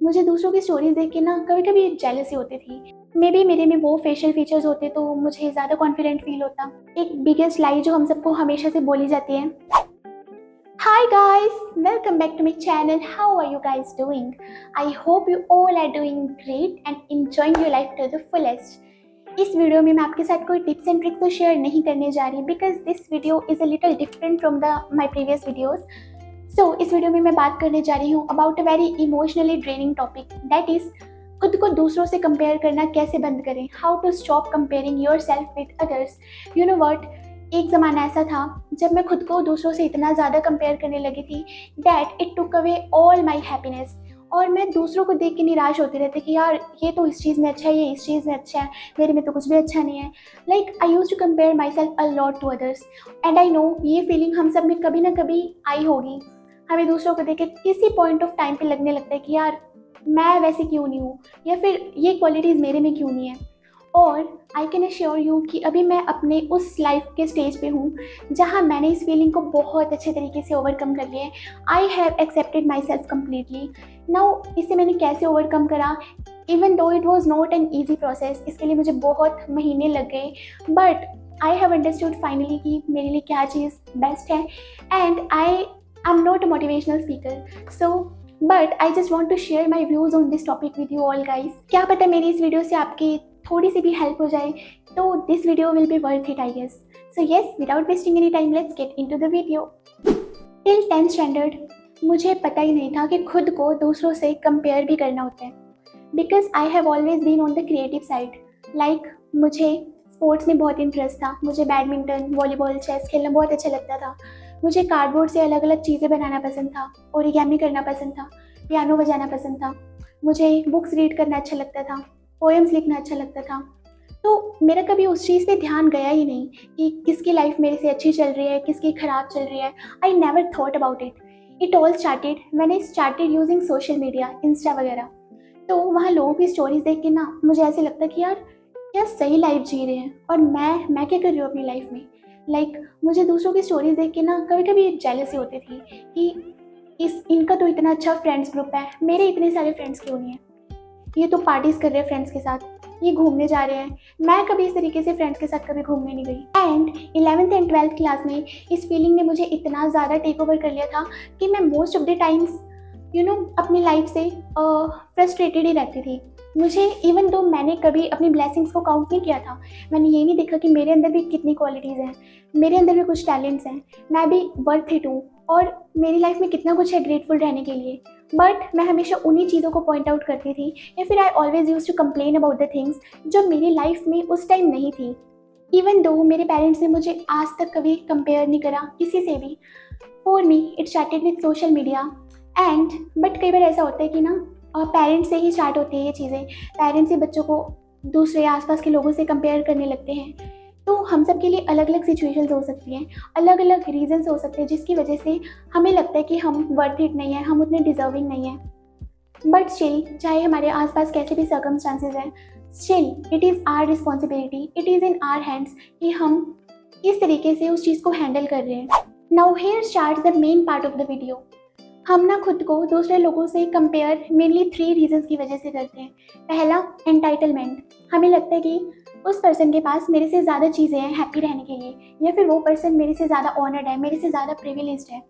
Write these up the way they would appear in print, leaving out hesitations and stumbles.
मुझे दूसरों की स्टोरीज देख के ना कभी कभी जेलसी होती थी। मे बी मेरे में वो फेशियल फीचर्स होते तो मुझे ज़्यादा कॉन्फिडेंट फील होता। एक बिगेस्ट लाई जो हम सबको हमेशा से बोली जाती है। Hi guys, welcome back to my channel. How are you guys doing? I hope you all are doing great and enjoying your life to the fullest. इस वीडियो में मैं आपके साथ कोई टिप्स एंड ट्रिक्स तो शेयर नहीं करने जा रही because this video is a little different from the my previous videos. So इस वीडियो में मैं बात करने जा रही हूँ about a very emotionally draining topic that is खुद को दूसरों से कंपेयर करना कैसे बंद करें। How to stop comparing yourself with others. You know what, एक ज़माना ऐसा था जब मैं खुद को दूसरों से इतना ज़्यादा कंपेयर करने लगी थी that it took away all my happiness. और मैं दूसरों को देख के निराश होती रहती कि यार ये तो इस चीज़ में अच्छा है, ये इस चीज़ में अच्छा है, मेरे में तो कुछ भी अच्छा नहीं है। Like I use to compare myself a lot to others and I know ये फीलिंग हम सब में कभी ना कभी आई होगी। हमें दूसरों को देख के किसी पॉइंट ऑफ टाइम पे लगने लगता है कि यार मैं वैसे क्यों नहीं हूँ, या फिर ये क्वालिटीज़ मेरे में क्यों नहीं है। और आई कैन एश्योर यू कि अभी मैं अपने उस लाइफ के स्टेज पे हूँ जहाँ मैंने इस फीलिंग को बहुत अच्छे तरीके से ओवरकम कर लिया है। I have accepted myself completely now. इसे मैंने कैसे ओवरकम करा, even though it was not an easy process, इसके लिए मुझे बहुत महीने लग गए, but I have understood finally कि मेरे लिए क्या चीज़ बेस्ट है। And I am not a motivational speaker so but I just want to share my views on this topic with you all guys. क्या पता मेरी इस वीडियो से आपकी थोड़ी सी भी हेल्प हो जाए, तो this video will be worth it I guess. So yes, without wasting any time let's get into the video. Till 10th standard मुझे पता ही नहीं था कि खुद को दूसरों से कंपेयर भी करना होता है because I have always been on the creative side. Like मुझे स्पोर्ट्स में बहुत इंटरेस्ट था, मुझे बैडमिंटन, वॉलीबॉल, चेस खेलना बहुत अच्छा लगता था। मुझे कार्डबोर्ड से अलग अलग चीज़ें बनाना पसंद था, ओरिगेमी करना पसंद था, पियानो बजाना पसंद था, मुझे बुक्स रीड करना अच्छा लगता था, पोएम्स लिखना अच्छा लगता था। तो मेरा कभी उस चीज़ पे ध्यान गया ही नहीं कि किसकी लाइफ मेरे से अच्छी चल रही है, किसकी ख़राब चल रही है। I never thought about it. It all started when I started using social media, Insta वगैरह। तो वहाँ लोगों की स्टोरीज देख के ना मुझे ऐसे लगता कि यार क्या सही लाइफ जी रहे हैं और मैं क्या कर रही हूँ अपनी लाइफ में। लाइक मुझे दूसरों की स्टोरीज देख के ना कभी कभी जेलसी होती थी कि इनका तो इतना अच्छा फ्रेंड्स ग्रुप है, मेरे इतने सारे फ्रेंड्स क्यों नहीं है। ये तो पार्टीज कर रहे हैं फ्रेंड्स के साथ, ये घूमने जा रहे हैं, मैं कभी इस तरीके से फ्रेंड्स के साथ कभी घूमने नहीं गई। And 11th and 12th class में इस फीलिंग ने मुझे इतना ज़्यादा टेक ओवर कर लिया था कि मैं मोस्ट ऑफ द टाइम्स अपनी लाइफ से फ्रस्ट्रेटेड ही रहती थी। मुझे इवन दो मैंने कभी अपनी ब्लेसिंग्स को काउंट नहीं किया था, मैंने ये नहीं देखा कि मेरे अंदर भी कितनी क्वालिटीज़ हैं, मेरे अंदर भी कुछ टैलेंट्स हैं, मैं भी वर्थ इट हूँ और मेरी लाइफ में कितना कुछ है ग्रेटफुल रहने के लिए। बट मैं हमेशा उन्हीं चीज़ों को पॉइंट आउट करती थी या फिर I always use to complain about the things जो मेरी लाइफ में उस टाइम नहीं थी। इवन दो मेरे पेरेंट्स ने मुझे आज तक कभी कंपेयर नहीं करा किसी से भी। For me it started with social media and but कई बार ऐसा होता है कि ना पेरेंट्स से ही स्टार्ट होती है ये चीज़ें। पेरेंट्स ही बच्चों को दूसरे आसपास के लोगों से कंपेयर करने लगते हैं। तो हम सब के लिए अलग अलग सिचुएशंस हो सकती हैं, अलग अलग रीजंस हो सकते हैं जिसकी वजह से हमें लगता है कि हम वर्थ इट नहीं है, हम उतने डिजर्विंग नहीं हैं। बट स्टिल चाहे हमारे आसपास कैसे भी सर्कमस्टांसेस हैं, still it is our responsibility, it is in our hands कि हम किस तरीके से उस चीज़ को हैंडल कर रहे हैं। Now here starts the main part of the video. हम ना खुद को दूसरे लोगों से कंपेयर मेनली 3 रीजंस की वजह से करते हैं। पहला, एंटाइटलमेंट। हमें लगता है कि उस पर्सन के पास मेरे से ज़्यादा चीज़ें हैं हैप्पी रहने के लिए, या फिर वो पर्सन मेरे से ज़्यादा ऑनर्ड है, मेरे से ज़्यादा प्रिविलेज्ड है।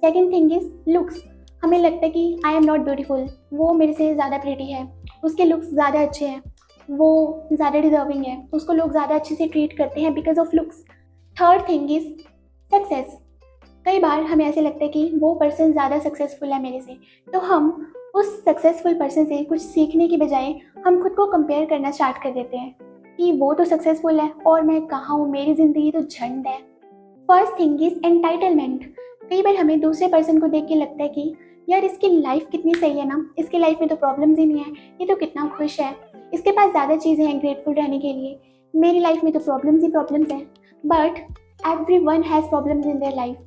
Second thing is looks. हमें लगता है कि आई एम नॉट ब्यूटीफुल, वो मेरे से ज़्यादा प्रिटी है, उसके लुक्स ज़्यादा अच्छे हैं, वो ज़्यादा डिजर्विंग है, उसको लोग ज़्यादा अच्छे से ट्रीट करते हैं because of looks. Third thing is success. कई बार हमें ऐसे लगता है कि वो पर्सन ज़्यादा सक्सेसफुल है मेरे से, तो हम उस सक्सेसफुल पर्सन से कुछ सीखने की बजाय हम खुद को कंपेयर करना स्टार्ट कर देते हैं कि वो तो सक्सेसफुल है और मैं कहाँ हूँ, मेरी ज़िंदगी तो झंड है। First thing is entitlement. कई बार हमें दूसरे पर्सन को देख के लगता है कि यार इसकी लाइफ कितनी सही है ना, इसकी लाइफ में तो प्रॉब्लम्स ही नहीं है, ये तो कितना खुश है, इसके पास ज़्यादा चीज़ें हैं ग्रेटफुल रहने के लिए, मेरी लाइफ में तो प्रॉब्लम्स ही प्रॉब्लम्स हैं। But everyone has problems in their life.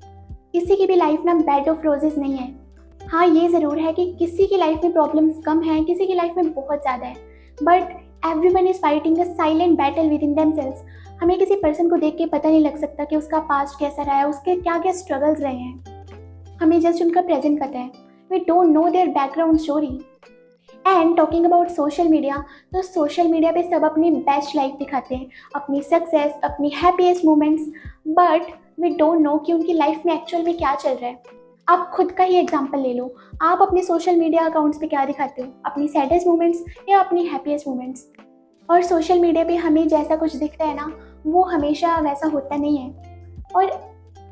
किसी की भी लाइफ में बेड ऑफ रोजेस नहीं है। हाँ, ये ज़रूर है कि किसी की लाइफ में प्रॉब्लम्स कम हैं, किसी की लाइफ में बहुत ज़्यादा है, but everyone is fighting a silent battle with in themselves. हमें किसी पर्सन को देख के पता नहीं लग सकता कि उसका पास्ट कैसा रहा है, उसके क्या क्या स्ट्रगल्स रहे हैं। हमें जस्ट उनका प्रेजेंट पता है, we don't know their background story. And talking about social media, तो सोशल मीडिया पे सब अपनी बेस्ट लाइफ दिखाते हैं, अपनी सक्सेस, अपनी happiest moments, but we don't know कि उनकी लाइफ में एक्चुअल में क्या चल रहा है। आप खुद का ही एग्जांपल ले लो, आप अपने सोशल मीडिया अकाउंट्स पे क्या दिखाते हो, अपनी सैडेस्ट मोमेंट्स या अपनी हैप्पीएस्ट मोमेंट्स। और सोशल मीडिया पे हमें जैसा कुछ दिखता है ना, वो हमेशा वैसा होता नहीं है। और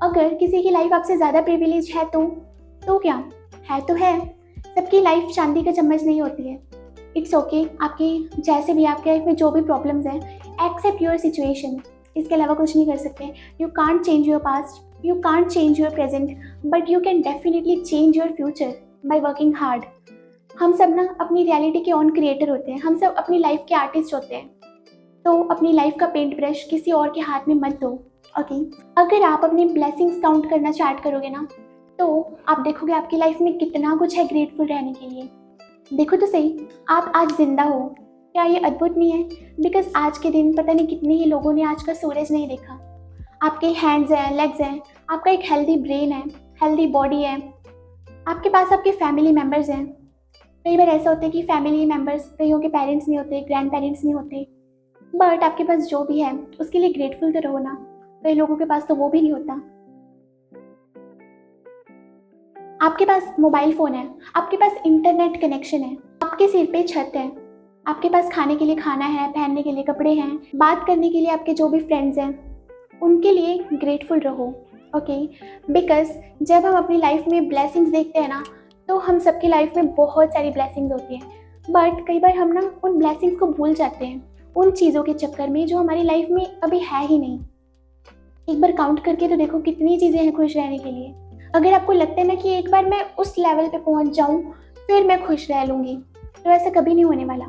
अगर किसी की लाइफ आपसे ज़्यादा प्रिविलेज है तो क्या है, तो है। सबकी लाइफ चांदी का चम्मच नहीं होती है। इट्स ओके, आपकी जैसे भी आपकी लाइफ में जो भी प्रॉब्लम्स हैं, एक्सेप्ट योर सिचुएशन, इसके अलावा कुछ नहीं कर सकते। You can't change your past, you can't change your present, but you can definitely change your future by working hard. हम सब ना अपनी रियलिटी के ऑन क्रिएटर होते हैं, हम सब अपनी लाइफ के आर्टिस्ट होते हैं। तो अपनी लाइफ का पेंट ब्रश किसी और के हाथ में मत दो, ओके। अगर आप अपनी ब्लेसिंग्स काउंट करना स्टार्ट करोगे ना, तो आप देखोगे आपकी लाइफ में कितना कुछ है ग्रेटफुल रहने के लिए। देखो तो सही, आप आज जिंदा हो, क्या ये अद्भुत नहीं है? बिकॉज आज के दिन पता नहीं कितने ही लोगों ने आज का सूरज नहीं देखा। आपके हैंड्स हैं, लेग्स हैं, आपका एक हेल्दी ब्रेन है, हेल्दी बॉडी है, आपके पास आपके फैमिली मेम्बर्स हैं। कई बार ऐसा होता है कि फैमिली मेम्बर्स, कईयों के पेरेंट्स नहीं होते, ग्रैंड पेरेंट्स नहीं होते, बट आपके पास जो भी है उसके लिए ग्रेटफुल तो रहो ना। कई लोगों के पास तो वो भी नहीं होता। आपके पास मोबाइल फ़ोन है, आपके पास इंटरनेट कनेक्शन है, आपके सिर पे छत है, आपके पास खाने के लिए खाना है, पहनने के लिए कपड़े हैं, बात करने के लिए आपके जो भी फ्रेंड्स हैं, उनके लिए ग्रेटफुल रहो, ओके। बिकॉज जब हम अपनी लाइफ में ब्लेसिंग्स देखते हैं ना, तो हम सबकी लाइफ में बहुत सारी ब्लेसिंग्स होती हैं, बट कई बार हम ना उन ब्लेसिंग्स को भूल जाते हैं उन चीज़ों के चक्कर में जो हमारी लाइफ में अभी है ही नहीं। एक बार काउंट करके तो देखो कितनी चीज़ें हैं खुश रहने के लिए। अगर आपको लगता है ना कि एक बार मैं उस लेवल पे पहुंच जाऊं फिर मैं खुश रह लूँगी, तो ऐसा कभी नहीं होने वाला।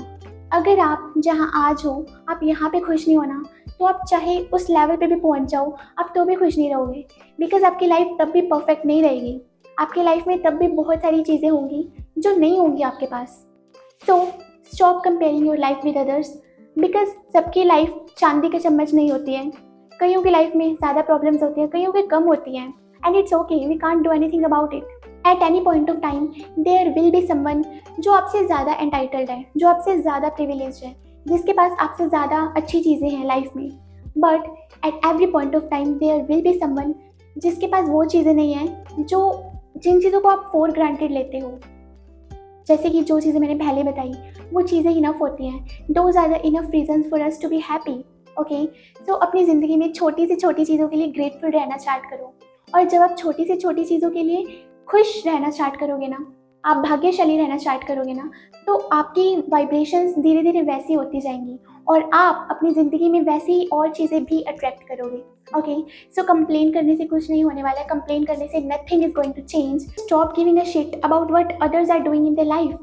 अगर आप जहां आज हो, आप यहाँ पे खुश नहीं होना, तो आप चाहे उस लेवल पे भी पहुंच जाओ, आप तो भी खुश नहीं रहोगे। बिकॉज आपकी लाइफ तब भी परफेक्ट नहीं रहेगी, आपकी लाइफ में तब भी बहुत सारी चीज़ें होंगी जो नहीं होंगी आपके पास। So stop comparing your life with others, because सबकी लाइफ चांदी का चम्मच नहीं होती है। कईयों की लाइफ में ज़्यादा प्रॉब्लम्स होती हैं, कईयों की कम होती हैं, and it's okay, we can't do anything about it. At any point of time there will be someone जो आपसे ज़्यादा एंटाइटल्ड है, जो आपसे ज़्यादा प्रिविलेज्ड है, जिसके पास आपसे ज़्यादा अच्छी चीज़ें हैं लाइफ में। But at every point of time there will be someone जिसके पास वो चीज़ें नहीं हैं जिन चीज़ों को आप फॉर ग्रांटेड लेते हो। जैसे कि जो चीज़ें मैंने पहले बताई, वो चीज़ें इनफ होती हैं। Those are the enough reasons for us to be happy, okay. So अपनी ज़िंदगी में छोटी से छोटी चीज़ों के लिए ग्रेटफुल रहना स्टार्ट करो। और जब आप छोटी से छोटी चीज़ों के लिए खुश रहना स्टार्ट करोगे ना, आप भाग्यशाली रहना स्टार्ट करोगे ना, तो आपकी वाइब्रेशंस धीरे धीरे वैसी होती जाएंगी और आप अपनी ज़िंदगी में वैसी और चीज़ें भी अट्रैक्ट करोगे, ओके। सो कंप्लेन करने से कुछ नहीं होने वाला है, कंप्लेन करने से nothing is going to change. Stop giving a shit about what others are doing in their life.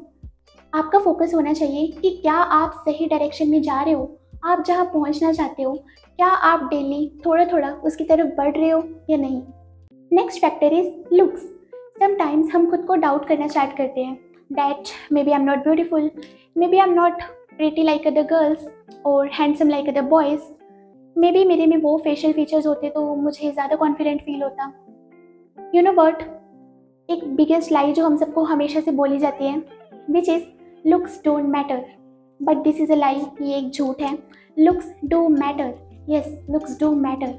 आपका फोकस होना चाहिए कि क्या आप सही डायरेक्शन में जा रहे हो, आप जहाँ पहुँचना चाहते हो, क्या आप डेली थोड़ा थोड़ा उसकी तरफ बढ़ रहे हो या नहीं। Next factor is looks. Sometimes हम खुद को डाउट करना स्टार्ट करते हैं that may B I am not beautiful, may B I am not pretty like other girls और handsome like other boys. May be मेरे में वो फेशियल फीचर्स होते तो मुझे ज़्यादा कॉन्फिडेंट फील होता। यू नो व्हाट, एक बिगेस्ट लाई जो हम सबको हमेशा से बोली जाती है, which is looks don't matter, but this is a lie, ये एक झूठ है। Looks do matter, yes looks do matter,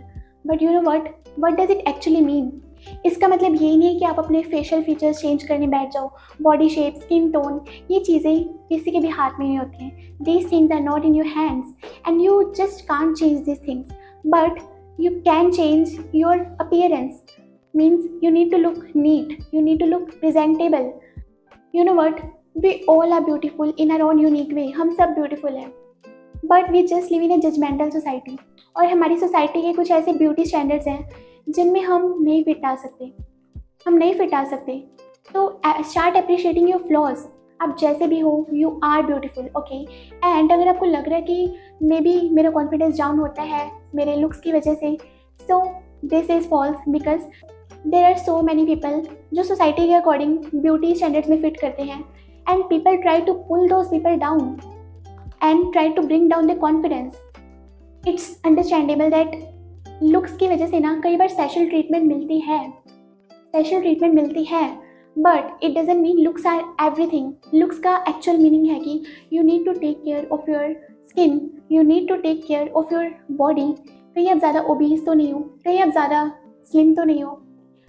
but you know what does it actually mean. इसका मतलब यही नहीं है कि आप अपने फेशियल फीचर्स चेंज करने बैठ जाओ। बॉडी शेप, स्किन टोन, ये चीज़ें किसी के भी हाथ में नहीं होती हैं। These things are not in your hands and you just can't change this things, but you can change your appearance. Means you need to look neat, you need to look presentable. You know what, we all are beautiful in our own unique way. हम सब beautiful हैं, but we just live in a judgemental society. और हमारी society के कुछ ऐसे beauty standards हैं जिनमें हम नहीं फिट आ सकते, हम नहीं फिट आ सकते। तो स्टार्ट अप्रिशिएटिंग योर फ्लॉज। आप जैसे भी हो, you are beautiful, okay. And अगर आपको लग रहा है कि मे बी मेरा कॉन्फिडेंस डाउन होता है मेरे लुक्स की वजह से, so this is false, because there are so many people जो सोसाइटी के अकॉर्डिंग ब्यूटी स्टैंडर्ड्स में फिट करते हैं, and people try to pull those people down and try to bring down the confidence. It's understandable that looks की वजह से ना कई बार स्पेशल ट्रीटमेंट मिलती है, but it doesn't mean looks are everything. Looks का एक्चुअल मीनिंग है कि you need to take care of your skin, you need to take care of your body. कहीं आप ज़्यादा ओबीज तो नहीं हो, कहीं आप ज़्यादा स्लिम तो नहीं हो।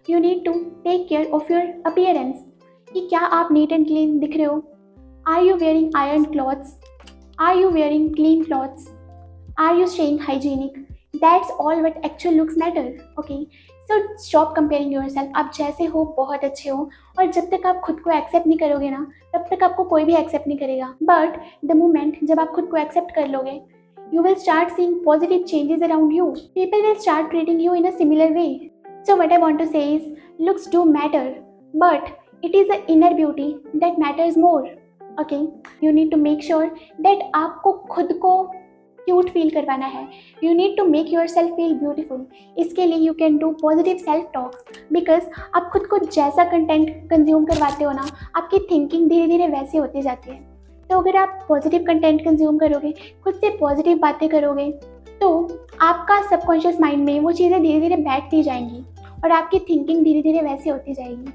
You need to take care of your appearance, कि क्या आप नीट एंड क्लीन दिख रहे हो। Are you wearing iron clothes, are you wearing clean clothes, are you staying hygienic. That's all what actual looks matter. Okay, so stop comparing yourself. आप जैसे हो बहुत अच्छे हो, और जब तक आप खुद को एक्सेप्ट नहीं करोगे ना, तब तक आपको कोई भी एक्सेप्ट नहीं करेगा। बट द मोमेंट जब आप खुद को एक्सेप्ट कर लोगे, you will start seeing positive changes around you. People will start treating you in a similar way. So what I want to say is, looks do matter, but it is the inner beauty that matters more. Okay, you need to make sure that आपको खुद को cute feel करवाना है। You need to make yourself feel beautiful. इसके लिए you can do positive self talks, because आप खुद को जैसा कंटेंट कंज्यूम करवाते हो ना, आपकी थिंकिंग धीरे धीरे वैसे होती जाती है। तो अगर आप पॉजिटिव कंटेंट कंज्यूम करोगे, खुद से पॉजिटिव बातें करोगे, तो आपका सबकॉन्शियस माइंड में वो चीज़ें धीरे धीरे बैठती जाएंगी और आपकी थिंकिंग धीरे धीरे वैसे होती जाएगी,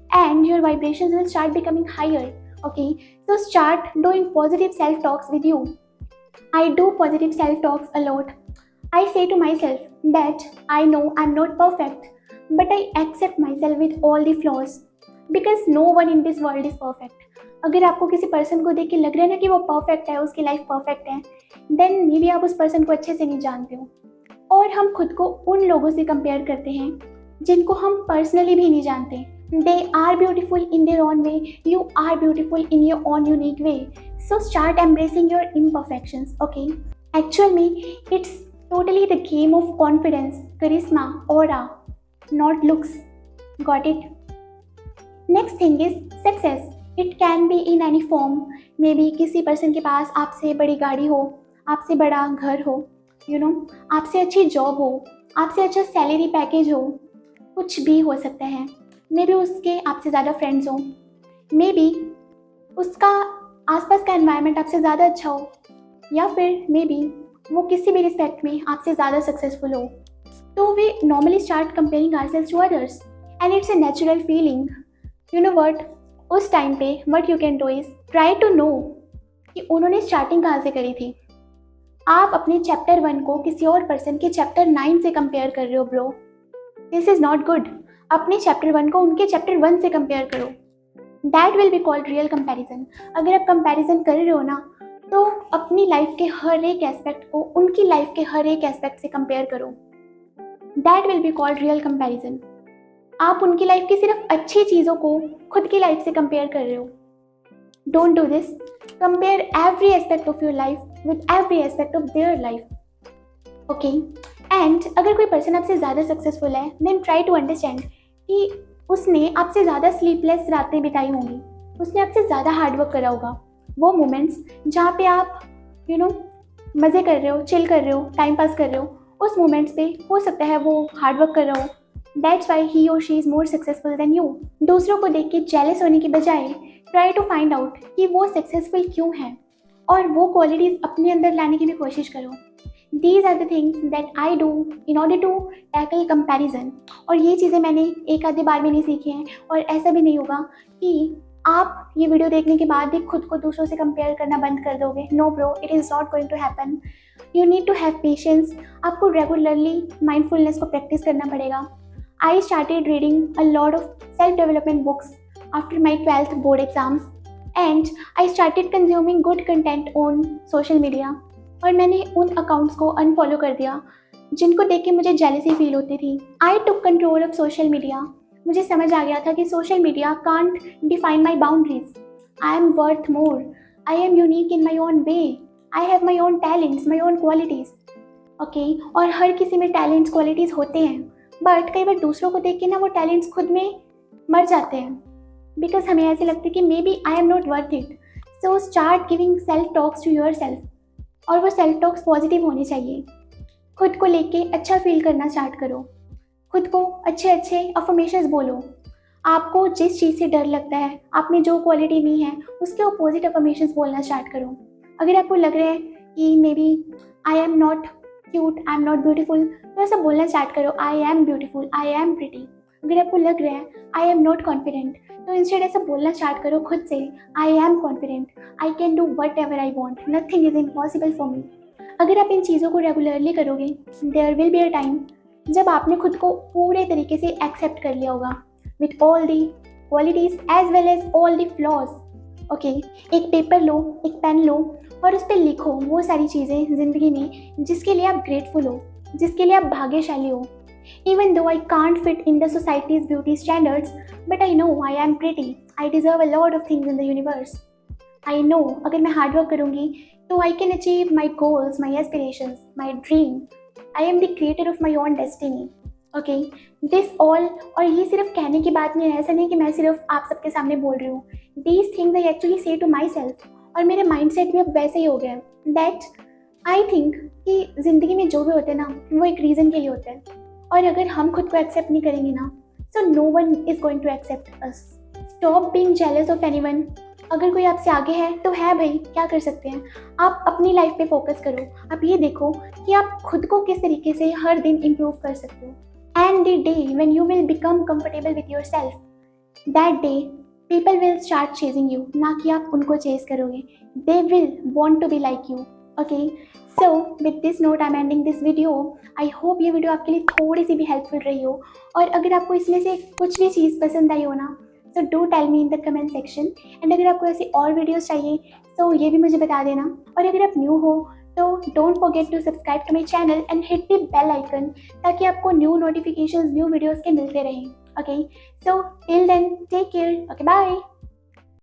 and your vibrations will start becoming higher. Okay, so start doing positive self talks with you. I do positive self-talks a lot. I say to myself that I know I'm not perfect, but I accept myself with all the flaws, because no one in this world is perfect. अगर आपको किसी person को देख के लग रहा है ना कि वो परफेक्ट है, उसकी लाइफ परफेक्ट है, देन मे बी आप उस पर्सन को अच्छे से नहीं जानते हो. और हम खुद को उन लोगों से कंपेयर करते हैं जिनको हम पर्सनली भी नहीं जानते. They are beautiful in their own way. You are beautiful in your own unique way. So start embracing your imperfections, okay? Actually, it's totally the game of confidence, charisma, aura, not looks. Got it? Next thing is success. It can be in any form. Maybe किसी person के पास आपसे बड़ी गाड़ी हो, आपसे बड़ा घर हो, आपसे अच्छी जॉब हो, आपसे अच्छा सैलरी पैकेज हो, कुछ भी हो सकता है. मे बी उसके आपसे ज़्यादा फ्रेंड्स हो, मे बी उसका आसपास का एनवायरनमेंट आपसे ज़्यादा अच्छा हो, या फिर मे बी वो किसी भी रिस्पेक्ट में आपसे ज़्यादा सक्सेसफुल हो. तो वे normally start comparing ourselves to others, and it's a natural feeling. You know what, उस टाइम पे what you can do is try to know कि उन्होंने स्टार्टिंग कहाँ से करी थी. आप अपने चैप्टर 1 को किसी और पर्सन के चैप्टर 9 से कंपेयर कर रहे हो bro. This is not good. अपने चैप्टर 1 को उनके चैप्टर 1 से कंपेयर करो. That will be called real comparison. अगर आप कंपैरिजन कर रहे हो ना, तो अपनी लाइफ के हर एक एस्पेक्ट को उनकी लाइफ के हर एक एस्पेक्ट से कंपेयर करो. That will be called real comparison. आप उनकी लाइफ की सिर्फ अच्छी चीज़ों को खुद की लाइफ से कंपेयर कर रहे हो. Don't do this. Compare every aspect of your life with every aspect of their life. Okay, and अगर कोई पर्सन आपसे ज़्यादा सक्सेसफुल है, देन ट्राई टू अंडरस्टैंड कि उसने आपसे ज़्यादा स्लीपलेस रातें बिताई होंगी, उसने आपसे ज़्यादा हार्डवर्क करा होगा. वो मोमेंट्स जहाँ पे आप मज़े कर रहे हो, चिल कर रहे हो, टाइम पास कर रहे हो, उस मोमेंट्स पे हो सकता है वो हार्डवर्क कर रहा हो. दैट्स वाई ही और she is more successful than you. दूसरों को देख के जेलस होने की बजाय ट्राई टू फाइंड आउट कि वो सक्सेसफुल क्यों है, और वो क्वालिटीज़ अपने अंदर लाने की भी कोशिश करो. These are the things that I do in order to tackle comparison. और ये चीज़ें मैंने एक आधी बार में नहीं सीखी हैं, और ऐसा भी नहीं होगा कि आप ये वीडियो देखने के बाद ही खुद को दूसरों से कंपेयर करना बंद कर दोगे. No bro, it is not going to happen. You need to have patience. आपको रेगुलरली माइंडफुलनेस को प्रैक्टिस करना पड़ेगा. I started reading a lot of self development books after my 12th board exams, and I started consuming good content on social media. और मैंने उन accounts को unfollow कर दिया जिनको देख के मुझे जेलसी फील होती थी. I took control of social media. मुझे समझ आ गया था कि social media can't define my boundaries. I am worth more. I am unique in my own way. I have my own talents, my own qualities. Okay, और हर किसी में टैलेंट्स क्वालिटीज़ होते हैं, बट कई बार दूसरों को देख के ना वो टैलेंट्स खुद में मर जाते हैं, बिकॉज हमें ऐसे लगता है कि may be I am not worth it. So start giving self talks to yourself, और वो सेल्फ टॉक्स पॉजिटिव होने चाहिए. खुद को लेके अच्छा फील करना स्टार्ट करो. खुद को अच्छे अच्छे अफर्मेशंस बोलो. आपको जिस चीज़ से डर लगता है, आप में जो क्वालिटी नहीं है, उसके अपोजिट अफर्मेशंस बोलना स्टार्ट करो. अगर आपको लग रहा है कि may be I am not cute, I am not beautiful, तो ऐसा बोलना स्टार्ट करो. I am beautiful, I am pretty. अगर आपको लग रहा है आई एम नॉट कॉन्फिडेंट, तो इंस्टेड ऐसा बोलना स्टार्ट करो खुद से, I am confident, I can do whatever I want, nothing is impossible for me. अगर आप इन चीज़ों को रेगुलरली करोगे, there will be a time जब आपने खुद को पूरे तरीके से एक्सेप्ट कर लिया होगा, with all the qualities as well as all the flaws. Okay, एक पेपर लो, एक पेन लो और उस पर लिखो वो सारी चीज़ें ज़िंदगी में जिसके लिए आप ग्रेटफुल हो, जिसके लिए आप भाग्यशाली हो। Even though I can't fit in the society's beauty standards, but I know I am pretty. I deserve a lot of things in the universe. I know अगर मैं हार्ड वर्क करूँगी तो I can achieve my goals, my aspirations, my dream. I am the creator of my own destiny. Okay, this all, और ये सिर्फ कहने की बात नहीं है, ऐसा नहीं कि मैं सिर्फ आप सबके सामने बोल रही हूँ। These things I actually say to myself, और मेरे माइंडसेट भी अब वैसे ही हो गया है। That I think कि ज़िंदगी में जो भी होते हैं ना, वो एक रीज़न के लिए होते हैं, और अगर हम खुद को एक्सेप्ट नहीं करेंगे ना, so no one is going to accept us. Stop being jealous of anyone. अगर कोई आपसे आगे है तो है भाई, क्या कर सकते हैं। आप अपनी लाइफ पे फोकस करो, आप ये देखो कि आप खुद को किस तरीके से हर दिन इम्प्रूव कर सकते हो। And the day when you will become comfortable with yourself, that day people will start chasing you, ना कि आप उनको चेज करोगे। They will want to be like you. Okay, so with this note I am ending this video. I hope ये video आपके लिए थोड़ी सी भी हेल्पफुल रही हो, और अगर आपको इसमें से कुछ भी चीज़ पसंद आई हो ना, so do tell me in the comment section. And अगर आपको ऐसी और वीडियोस चाहिए तो ये भी मुझे बता देना। और अगर आप न्यू हो तो don't forget to subscribe to my channel and hit the bell icon, ताकि आपको न्यू नोटिफिकेशंस, न्यू वीडियोज़ के मिलते रहें। Okay, so till then take care, okay bye.